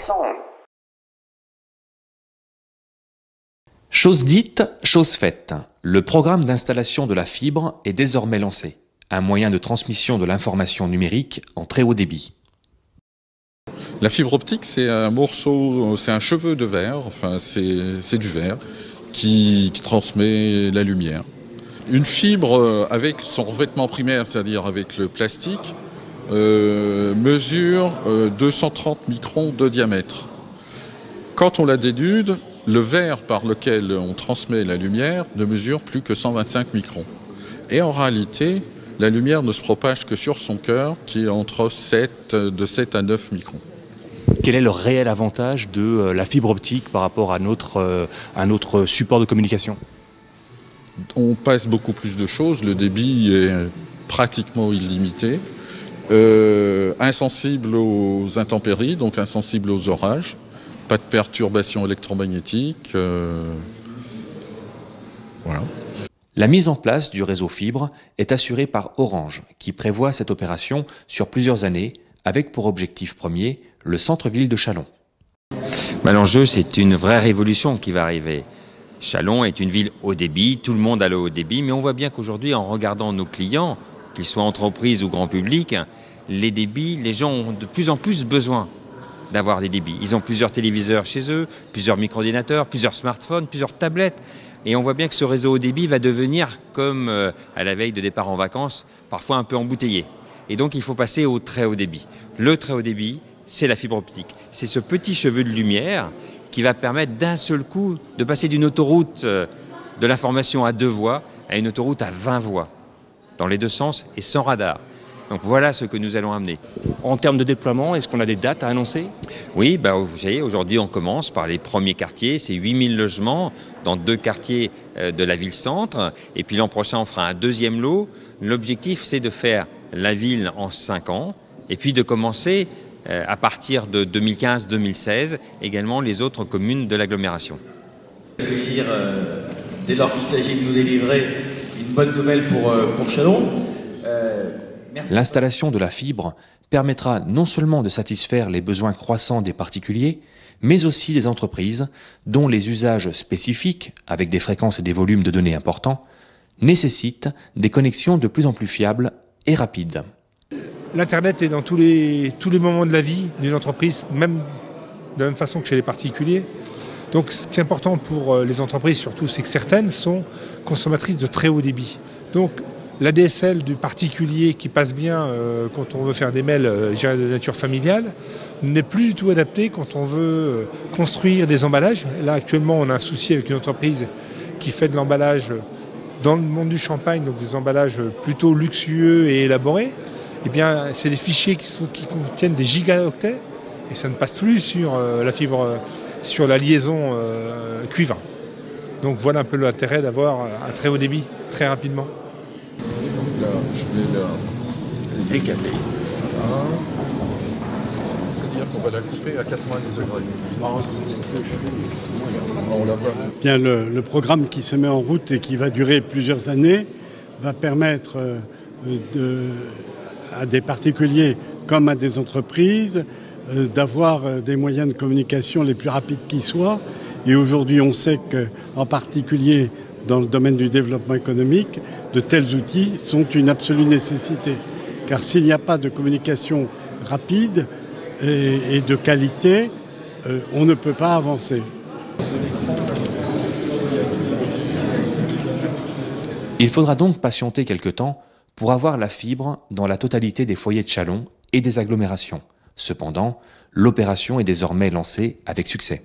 intéressant. Chose dite, chose faite. Le programme d'installation de la fibre est désormais lancé. Un moyen de transmission de l'information numérique en très haut débit. La fibre optique, c'est un morceau, c'est un cheveu de verre, enfin c'est du verre qui transmet la lumière. Une fibre avec son revêtement primaire, c'est-à-dire avec le plastique, mesure 230 microns de diamètre. Quand on la dénude, le verre par lequel on transmet la lumière ne mesure plus que 125 microns. Et en réalité, la lumière ne se propage que sur son cœur, qui est entre de 7 à 9 microns. Quel est le réel avantage de la fibre optique par rapport à notre support de communication ? On passe beaucoup plus de choses, le débit est pratiquement illimité, insensible aux intempéries, donc insensible aux orages, pas de perturbations électromagnétiques, voilà. La mise en place du réseau fibre est assurée par Orange, qui prévoit cette opération sur plusieurs années, avec pour objectif premier le centre-ville de Châlons. L'enjeu, c'est une vraie révolution qui va arriver. Châlons est une ville haut débit, tout le monde a le haut débit, mais on voit bien qu'aujourd'hui, en regardant nos clients, qu'ils soient entreprises ou grand public, les débits, les gens ont de plus en plus besoin d'avoir des débits. Ils ont plusieurs téléviseurs chez eux, plusieurs micro-ordinateurs, plusieurs smartphones, plusieurs tablettes. Et on voit bien que ce réseau haut débit va devenir, comme à la veille de départ en vacances, parfois un peu embouteillé. Et donc il faut passer au très haut débit. Le très haut débit, c'est la fibre optique. C'est ce petit cheveu de lumière qui va permettre d'un seul coup de passer d'une autoroute de l'information à 2 voies à une autoroute à 20 voies, dans les 2 sens et sans radar. Donc voilà ce que nous allons amener. En termes de déploiement, est-ce qu'on a des dates à annoncer ? Oui, vous savez, aujourd'hui on commence par les premiers quartiers, c'est 8000 logements dans 2 quartiers de la ville-centre. Et puis l'an prochain on fera un 2e lot. L'objectif c'est de faire la ville en 5 ans et puis de commencer à partir de 2015-2016 également les autres communes de l'agglomération. Accueillir dès lors qu'il s'agit de nous délivrer une bonne nouvelle pour Châlons. L'installation de la fibre permettra non seulement de satisfaire les besoins croissants des particuliers, mais aussi des entreprises dont les usages spécifiques, avec des fréquences et des volumes de données importants, nécessitent des connexions de plus en plus fiables et rapides. L'Internet est dans tous les moments de la vie d'une entreprise, même de la même façon que chez les particuliers. Donc ce qui est important pour les entreprises surtout, c'est que certaines sont consommatrices de très haut débit. Donc l'ADSL du particulier qui passe bien quand on veut faire des mails de nature familiale n'est plus du tout adapté quand on veut construire des emballages. Là actuellement on a un souci avec une entreprise qui fait de l'emballage dans le monde du champagne, donc des emballages plutôt luxueux et élaborés. Eh bien, c'est des fichiers qui contiennent des gigaoctets et ça ne passe plus sur la fibre, sur la liaison cuivre. Donc voilà un peu l'intérêt d'avoir un très haut débit très rapidement. Donc là, je vais la décaler. Voilà. C'est-à-dire qu'on va la couper à 90 degrés. On la voit. Bien, le programme qui se met en route et qui va durer plusieurs années va permettre à des particuliers comme à des entreprises d'avoir des moyens de communication les plus rapides qui soient. Et aujourd'hui, on sait qu'en particulier dans le domaine du développement économique, de tels outils sont une absolue nécessité. Car s'il n'y a pas de communication rapide et de qualité, on ne peut pas avancer. Il faudra donc patienter quelque temps pour avoir la fibre dans la totalité des foyers de Châlons et des agglomérations. Cependant, l'opération est désormais lancée avec succès.